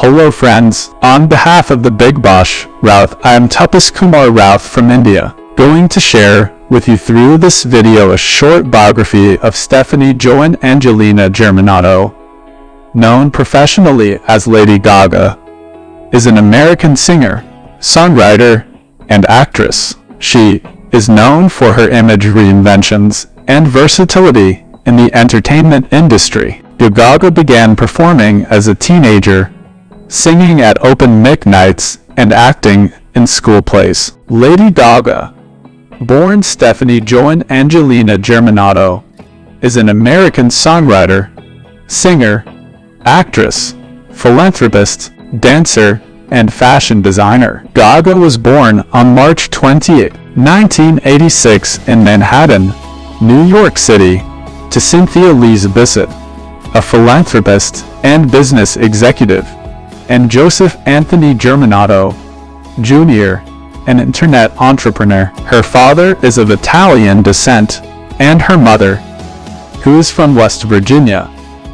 Hello friends, on behalf of the BIGBASH, Routh, I am Tapas Kumar Routh from India, going to share with you through this video a short biography of Stefani Joanne Angelina Germanotta, known professionally as Lady Gaga, is an American singer, songwriter, and actress. She is known for her image reinventions and versatility in the entertainment industry. Gaga began performing as a teenager, singing at open mic nights and acting in school plays. Lady Gaga, born Stefani Joanne Angelina Germanotta, is an American songwriter, singer, actress, philanthropist, dancer, and fashion designer. Gaga was born on March 28, 1986 in Manhattan, New York City, to Cynthia Lee Bissett, a philanthropist and business executive, and Joseph Anthony Germanotta, Jr., an internet entrepreneur. Her father is of Italian descent, and her mother, who is from West Virginia,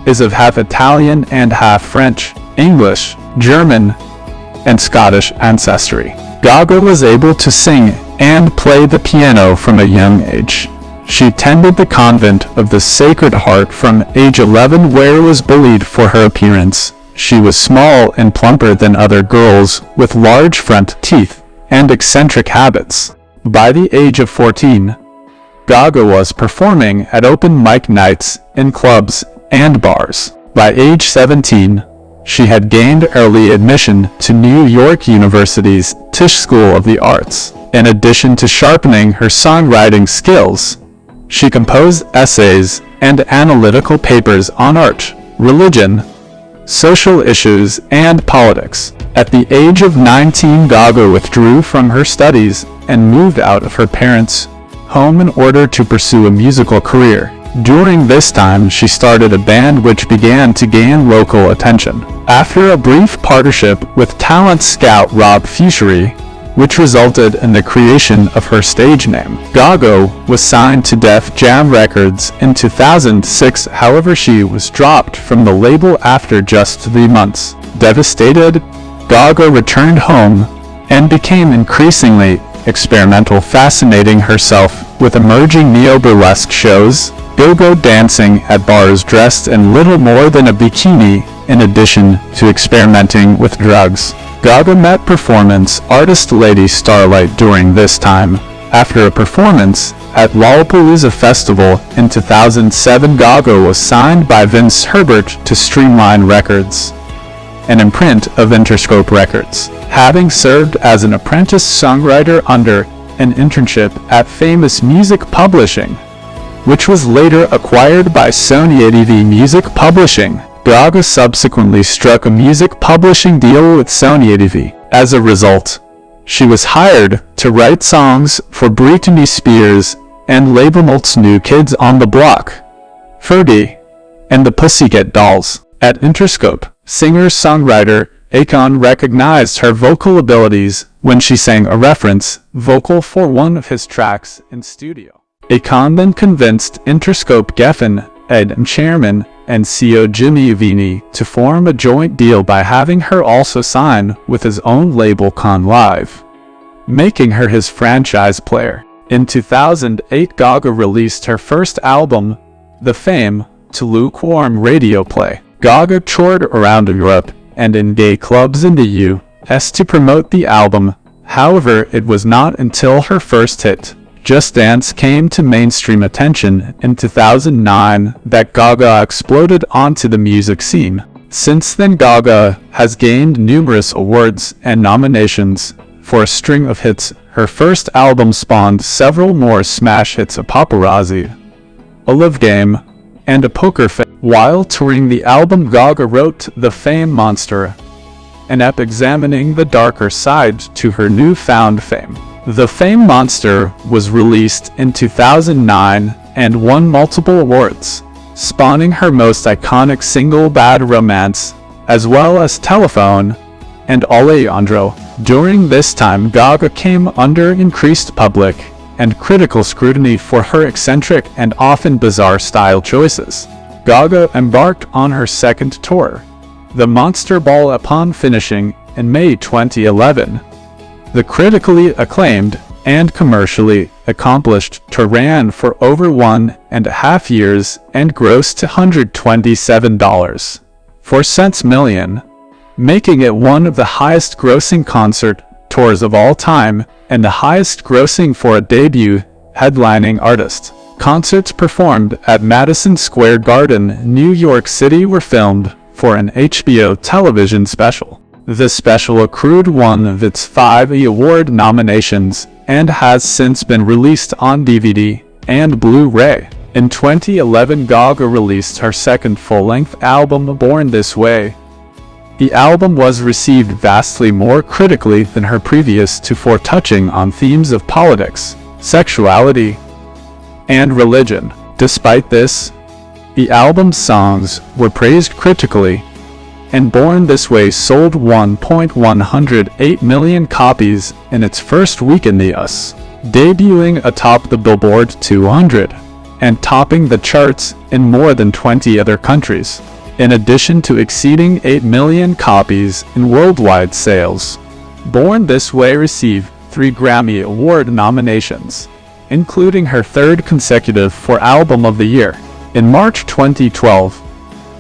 is of half Italian and half French, English, German, and Scottish ancestry. Gaga was able to sing and play the piano from a young age. She attended the convent of the Sacred Heart from age 11, where was bullied for her appearance. She was small and plumper than other girls, with large front teeth and eccentric habits. By the age of 14, Gaga was performing at open mic nights in clubs and bars. By age 17, she had gained early admission to New York University's Tisch School of the Arts. In addition to sharpening her songwriting skills, she composed essays and analytical papers on art, religion, social issues, and politics. At the age of 19, Gaga withdrew from her studies and moved out of her parents' home in order to pursue a musical career. During this time, she started a band which began to gain local attention. After a brief partnership with talent scout Routh I, which resulted in the creation of her stage name, Gaga was signed to Def Jam Records in 2006. However, she was dropped from the label after just 3 months. Devastated, Gaga returned home and became increasingly experimental, fascinating herself with emerging neo-burlesque shows, go-go dancing at bars dressed in little more than a bikini, in addition to experimenting with drugs. Gaga met performance artist Lady Starlight during this time. After a performance at Lollapalooza Festival in 2007, Gaga was signed by Vince Herbert to Streamline Records, an imprint of Interscope Records. Having served as an apprentice songwriter under an internship at Famous Music Publishing, which was later acquired by Sony ADV Music Publishing, Gaga subsequently struck a music publishing deal with Sony ADV. As a result, she was hired to write songs for Britney Spears and labelmates New Kids on the Block, Fergie, and the Pussycat Dolls. At Interscope, singer-songwriter Akon recognized her vocal abilities when she sang a reference vocal for one of his tracks in studio. Akon then convinced Interscope Geffen, Ed Chairman, and CEO Jimmy Iovine to form a joint deal by having her also sign with his own label Con Live, making her his franchise player. In 2008, Gaga released her first album, The Fame, to lukewarm radio play. Gaga toured around Europe and in gay clubs in the US to promote the album. However, it was not until her first hit, Just Dance, came to mainstream attention in 2009 that Gaga exploded onto the music scene. Since then, Gaga has gained numerous awards and nominations for a string of hits. Her first album spawned several more smash hits: A Paparazzi, A Live Game, and A Poker Face. While touring the album, Gaga wrote The Fame Monster, an ep examining the darker side to her newfound fame. The Fame Monster was released in 2009 and won multiple awards, spawning her most iconic single Bad Romance, as well as Telephone and Alejandro. During this time, Gaga came under increased public and critical scrutiny for her eccentric and often bizarre style choices. Gaga embarked on her second tour, the Monster Ball upon finishing in May 2011. The critically acclaimed and commercially accomplished tour ran for over 1.5 years and grossed $127.04 million, making it one of the highest grossing concert tours of all time and the highest grossing for a debut headlining artist. Concerts performed at Madison Square Garden, New York City were filmed for an HBO television special. The special accrued one of its 5 award nominations and has since been released on DVD and Blu-ray. In 2011, Gaga released her second full-length album, Born This Way. The album was received vastly more critically than her previous two, for touching on themes of politics, sexuality, and religion. Despite this, the album's songs were praised critically, and Born This Way sold 1.108 million copies in its first week in the US, debuting atop the Billboard 200 and topping the charts in more than 20 other countries, in addition to exceeding 8 million copies in worldwide sales. Born This Way received 3 Grammy Award nominations, including her third consecutive for Album of the Year. In March 2012,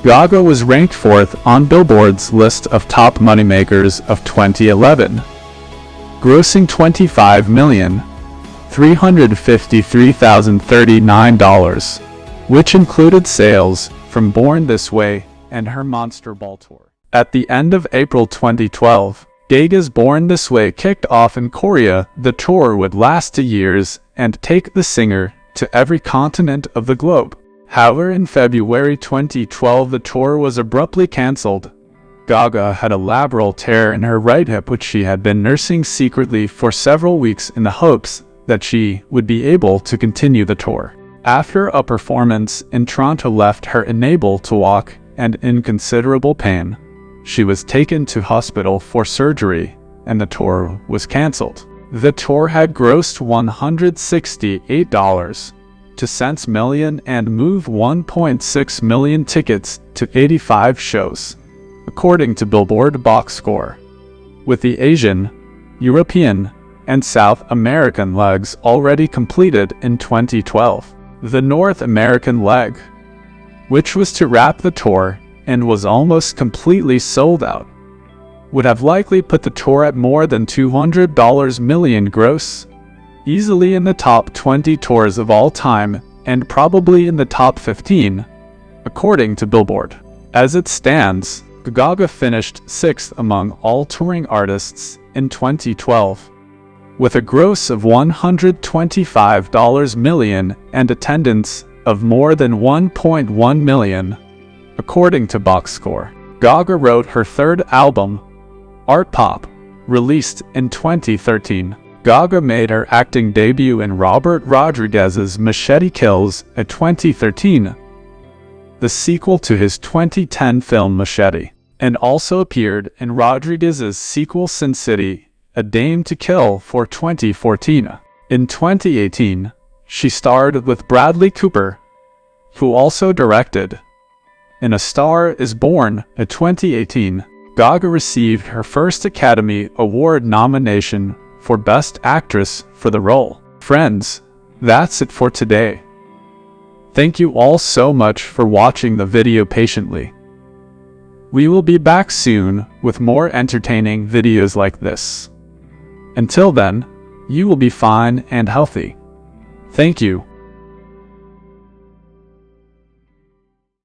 Gaga was ranked 4th on Billboard's list of top moneymakers of 2011, grossing $25,353,039, which included sales from Born This Way and her Monster Ball tour. At the end of April 2012, Gaga's Born This Way kicked off in Korea. The tour would last 2 years and take the singer to every continent of the globe. However, in February 2012, the tour was abruptly cancelled. Gaga had a labral tear in her right hip, which she had been nursing secretly for several weeks in the hopes that she would be able to continue the tour. After a performance in Toronto left her unable to walk and in considerable pain, she was taken to hospital for surgery, and the tour was cancelled. The tour had grossed $168 million and moved 1.6 million tickets to 85 shows, according to Billboard Box Score, with the Asian, European, and South American legs already completed in 2012. The North American leg, which was to wrap the tour and was almost completely sold out, would have likely put the tour at more than $200 million gross, easily in the top 20 tours of all time, and probably in the top 15, according to Billboard. As it stands, Gaga finished 6th among all touring artists in 2012, with a gross of $125 million and attendance of more than 1.1 million, according to Box Score. Gaga wrote her third album, Art Pop, released in 2013. Gaga made her acting debut in Robert Rodriguez's Machete Kills in 2013, the sequel to his 2010 film Machete, and also appeared in Rodriguez's sequel Sin City, A Dame to Kill for 2014. In 2018, she starred with Bradley Cooper, who also directed in A Star Is Born in 2018. Gaga received her first Academy Award nomination for Best Actress for the role. Friends, that's it for today. Thank you all so much for watching the video patiently. We will be back soon with more entertaining videos like this. Until then, you will be fine and healthy. Thank you.